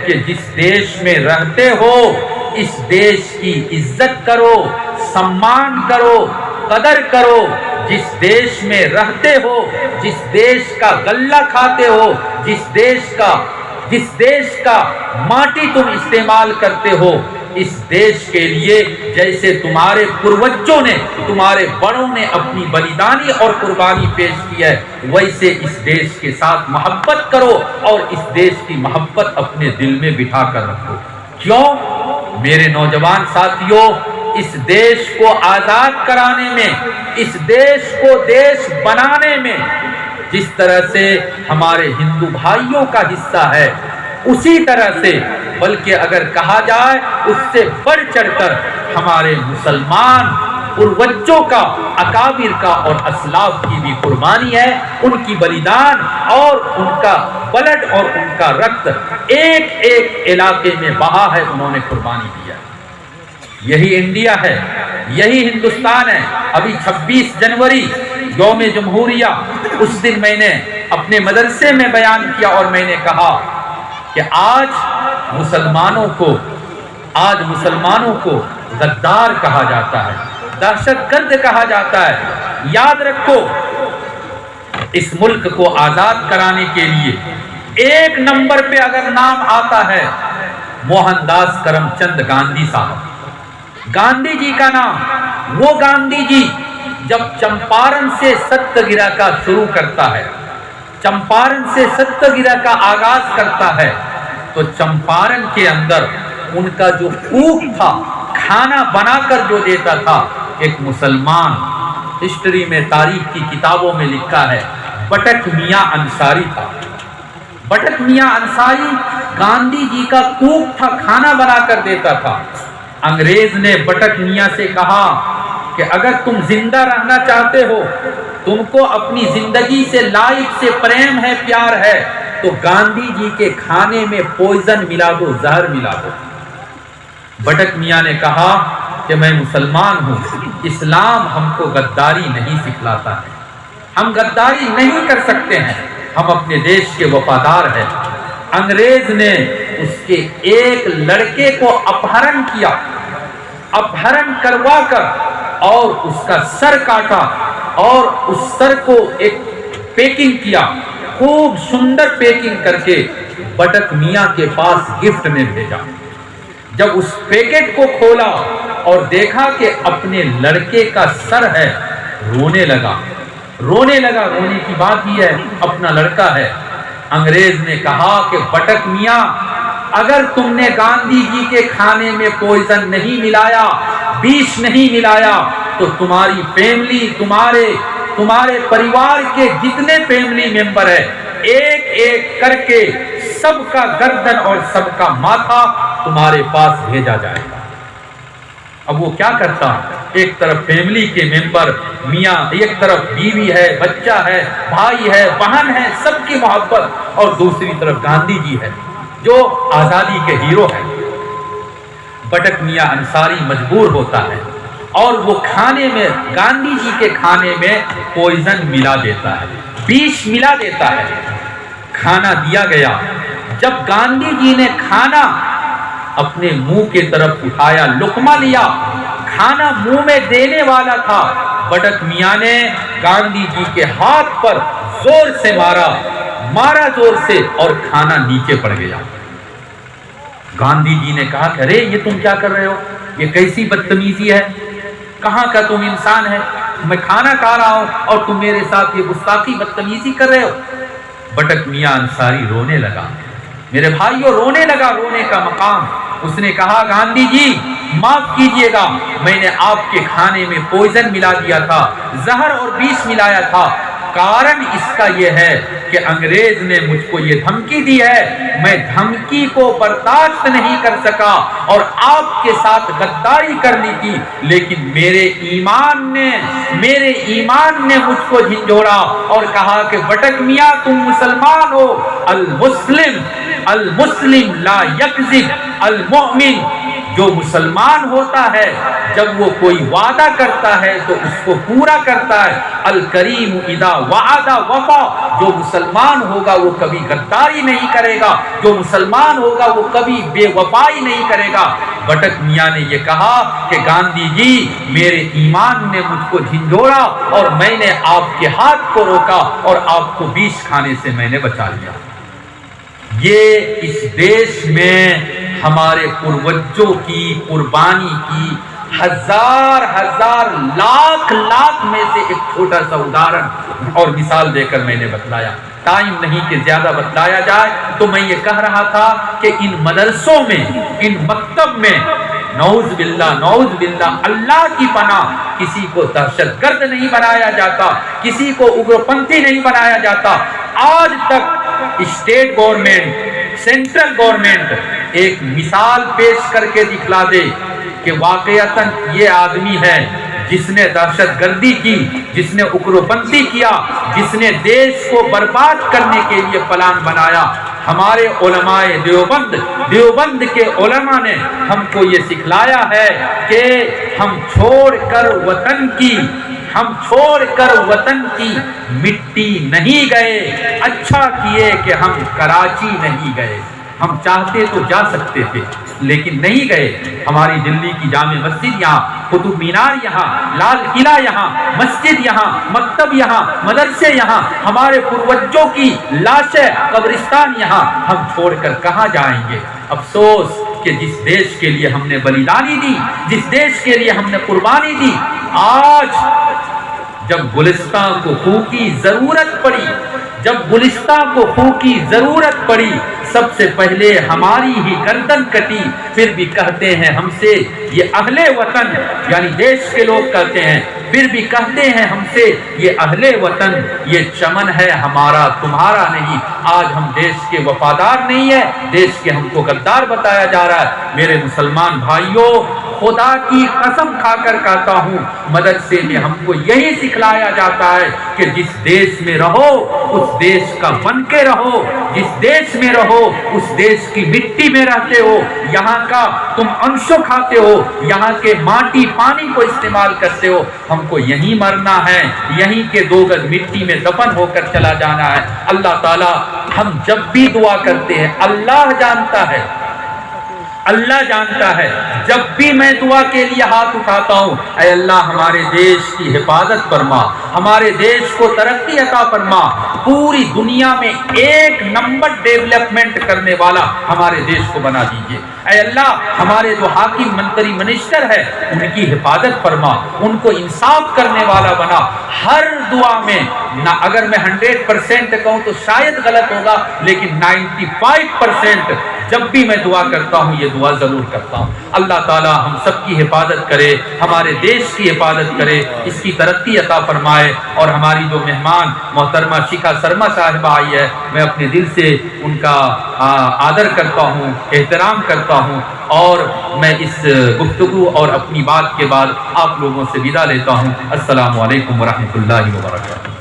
کہ جس دیش میں رہتے ہو اس دیش کی عزت کرو، سمان کرو، قدر کرو۔ جس دیش میں رہتے ہو، جس دیش کا غلہ کھاتے ہو، جس دیش کا ماٹی تم استعمال کرتے ہو، اس دیش کے لیے جیسے تمہارے پروجوں نے، تمہارے بڑوں نے اپنی بلیدانی اور قربانی پیش کی ہے، ویسے اس دیش کے ساتھ محبت کرو اور اس دیش کی محبت اپنے دل میں بٹھا کر رکھو۔ کیوں؟ میرے نوجوان ساتھیوں، اس دیش کو آزاد کرانے میں، اس دیش کو دیش بنانے میں جس طرح سے ہمارے ہندو بھائیوں کا حصہ ہے، اسی طرح سے بلکہ اگر کہا جائے اس سے بڑھ چڑھ کر ہمارے مسلمان پروجوں کا، اکابر کا اور اسلاف کی بھی قربانی ہے، ان کی بلیدان اور ان کا بلڈ اور ان کا رکت ایک ایک علاقے میں بہا ہے، انہوں نے قربانی دیا ہے۔ یہی انڈیا ہے، یہی ہندوستان ہے۔ ابھی 26 جنوری یوم جمہوریہ، اس دن میں نے اپنے مدرسے میں بیان کیا اور میں نے کہا کہ آج مسلمانوں کو غدار کہا جاتا ہے، دہشت گرد کہا جاتا ہے۔ یاد رکھو، اس ملک کو آزاد کرانے کے لیے ایک نمبر پہ اگر نام آتا ہے موہن داس کرم چند گاندھی صاحب، گاندھی جی کا نام۔ وہ گاندھی جی جب چمپارن سے ستیہ گرہ کا شروع کرتا ہے، چمپارن سے ستیہ گرہ کا آغاز کرتا ہے، تو چمپارن کے اندر ان کا جو کوک تھا، کھانا بنا کر جو دیتا تھا، ایک مسلمان، ہسٹری میں، تاریخ کی کتابوں میں لکھا ہے، بٹک میاں انصاری تھا۔ بٹک میاں انصاری گاندھی جی کا کوک تھا، کھانا بنا کر دیتا تھا۔ انگریز نے بٹک میاں سے کہا کہ اگر تم زندہ رہنا چاہتے ہو، تم کو اپنی زندگی سے لائف سے پریم ہے، پیار ہے، تو گاندھی جی کے کھانے میں پوائزن ملا دو، زہر ملا دو۔ بٹک میاں نے کہا کہ میں مسلمان ہوں، اسلام ہم کو غداری نہیں سکھلاتا ہے، ہم غداری نہیں کر سکتے ہیں، ہم اپنے دیش کے وفادار ہیں۔ انگریز نے اس کے ایک لڑکے کو اپہرن کیا، اپہرن کروا کر اور اس کا سر کاٹا اور اس سر کو ایک پیکنگ کیا، خوب سندر پیکنگ کر کے بٹک میاں کے پاس گفٹ میں بھیجا۔ جب اس پیکٹ کو کھولا اور دیکھا کہ اپنے لڑکے کا سر ہے، رونے لگا۔ رونے کی بات ہی ہے، اپنا لڑکا ہے۔ انگریز نے کہا کہ بٹک میاں، اگر تم نے گاندھی جی کے کھانے میں پوائزن نہیں ملایا، بیش نہیں ملایا، تو تمہاری فیملی، تمہارے پریوار کے جتنے فیملی ممبر ہیں، ایک ایک کر کے سب کا گردن اور سب کا ماتھا تمہارے پاس بھیجا جائے گا۔ اب وہ کیا کرتا؟ ایک طرف فیملی کے ممبر میاں، ایک طرف بیوی ہے، بچہ ہے، بھائی ہے، بہن ہے، سب کی محبت، اور دوسری طرف گاندھی جی ہے جو آزادی کے ہیرو ہیں۔ بٹک میاں انصاری مجبور ہوتا ہے اور وہ کھانے میں، گاندھی جی کے کھانے میں پوائزن ملا دیتا ہے، بیش ملا دیتا ہے۔ کھانا دیا گیا۔ جب گاندھی جی نے کھانا اپنے منہ کی طرف اٹھایا، لقمہ لیا، کھانا منہ میں دینے والا تھا، بٹک میاں نے گاندھی جی کے ہاتھ پر زور سے مارا زور سے، اور کھانا نیچے پڑ گیا۔ گاندھی جی نے کہا کہ ارے یہ تم کیا کر رہے ہو؟ یہ کیسی بدتمیزی ہے؟ کہاں کا تم انسان ہے؟ میں کھانا کھا رہا ہوں اور تم میرے ساتھ یہ گستاخی بدتمیزی کر رہے ہو۔ بٹک میاں انصاری رونے لگا، میرے بھائیوں، رونے لگا، رونے کا مقام۔ اس نے کہا گاندھی جی معاف کیجئے گا، میں نے آپ کے کھانے میں پوائزن ملا دیا تھا، زہر اور بیش ملایا تھا۔ کارن اس کا یہ ہے کہ انگریز نے مجھ کو یہ دھمکی دی ہے، میں دھمکی کو برداشت نہیں کر سکا اور آپ کے ساتھ غداری کرنی تھی، لیکن میرے ایمان نے مجھ کو جھنجھوڑا اور کہا کہ بٹک میاں تم مسلمان ہو، المسلم لا یکذب، المؤمن جو مسلمان ہوتا ہے جب وہ کوئی وعدہ کرتا ہے تو اس کو پورا کرتا ہے. الکریم اذا وعد وفا. جو مسلمان ہوگا وہ کبھی غداری نہیں کرے گا, جو مسلمان ہوگا وہ کبھی بے وفائی نہیں کرے گا. بٹک میاں نے یہ کہا کہ گاندھی جی میرے ایمان نے مجھ کو جھنجھوڑا اور میں نے آپ کے ہاتھ کو روکا اور آپ کو بیش کھانے سے میں نے بچا لیا. یہ اس دیش میں ہمارے پروجوں کی قربانی کی ہزار ہزار لاکھ لاکھ میں سے ایک چھوٹا سا ادھارن اور مثال دے کر میں نے بتلایا. ٹائم نہیں کہ زیادہ بتلایا جائے, تو میں یہ کہہ رہا تھا کہ ان مدرسوں میں, ان مکتب میں نعوذ باللہ اللہ کی پناہ کسی کو دہشت گرد نہیں بنایا جاتا, کسی کو اگرپنتھی نہیں بنایا جاتا. آج تک اسٹیٹ گورنمنٹ, سینٹرل گورنمنٹ ایک مثال پیش کر کے دکھلا دے کہ واقعتاً یہ آدمی ہے جس نے دہشت گردی کی, جس نے اگرپنتھی کیا, جس نے دیش کو برباد کرنے کے لیے پلان بنایا. ہمارے علماء دیوبند کے علماء نے ہم کو یہ سکھلایا ہے کہ ہم چھوڑ کر وطن کی مٹی نہیں گئے, اچھا کیے کہ ہم کراچی نہیں گئے. ہم چاہتے تو جا سکتے تھے لیکن نہیں گئے. ہماری دلی کی جامع مسجد یہاں, قطب مینار یہاں, لال قلعہ یہاں, مسجد یہاں, مکتب یہاں, مدرسے یہاں, ہمارے پروجوں کی لاشیں, قبرستان یہاں. ہم چھوڑ کر کہاں جائیں گے؟ افسوس کہ جس دیش کے لیے ہم نے بلیدانی دی, جس دیش کے لیے ہم نے قربانی دی, آج جب گلستان کو خون کی ضرورت پڑی, سب سے پہلے ہماری ہی گردن کٹی. پھر بھی کہتے ہیں ہم سے, یہ اہل وطن یعنی دیش کے لوگ کہتے ہیں, پھر بھی کہتے ہیں ہم سے یہ اہل وطن, یہ چمن ہے ہمارا تمہارا نہیں. آج ہم دیش کے وفادار نہیں ہیں, دیش کے ہم کو غدار بتایا جا رہا ہے. میرے مسلمان بھائیوں, خدا کی قسم کھا کر کہتا ہوں, مدرسے میں ہم کو یہی سکھلایا جاتا ہے کہ جس دیش میں رہو اس دیش کا بن کے رہو, جس دیش میں رہو اس دیش کی مٹی میں رہتے ہو, یہاں کا تم انشو کھاتے ہو, یہاں کے ماٹی پانی کو استعمال کرتے ہو. ہم کو یہیں مرنا ہے, یہیں کے 2 گز مٹی میں دفن ہو کر چلا جانا ہے. اللہ تعالی ہم جب بھی دعا کرتے ہیں, اللہ جانتا ہے جب بھی میں دعا کے لیے ہاتھ اٹھاتا ہوں, اے اللہ ہمارے دیش کی حفاظت فرما, ہمارے دیش کو ترقی عطا فرما, پوری دنیا میں 1 نمبر ڈیولپمنٹ کرنے والا ہمارے دیش کو بنا دیجیے. اے اللہ ہمارے جو حاکم منتری منسٹر ہے ان کی حفاظت فرما, ان کو انصاف کرنے والا بنا. ہر دعا میں نہ, اگر میں 100% کہوں تو شاید غلط ہوگا, لیکن 95% جب بھی میں دعا کرتا ہوں یہ دعا ضرور کرتا ہوں. اللہ تعالی ہم سب کی حفاظت کرے, ہمارے دیش کی حفاظت کرے, اس کی ترقی عطا فرمائے. اور ہماری جو مہمان محترمہ شیخا سرما صاحبہ آئی ہے, میں اپنے دل سے ان کا آدر کرتا ہوں, احترام کرتا ہوں, اور میں اس گفتگو اور اپنی بات کے بعد آپ لوگوں سے ودا لیتا ہوں. السلام علیکم ورحمۃ اللہ وبرکاتہ.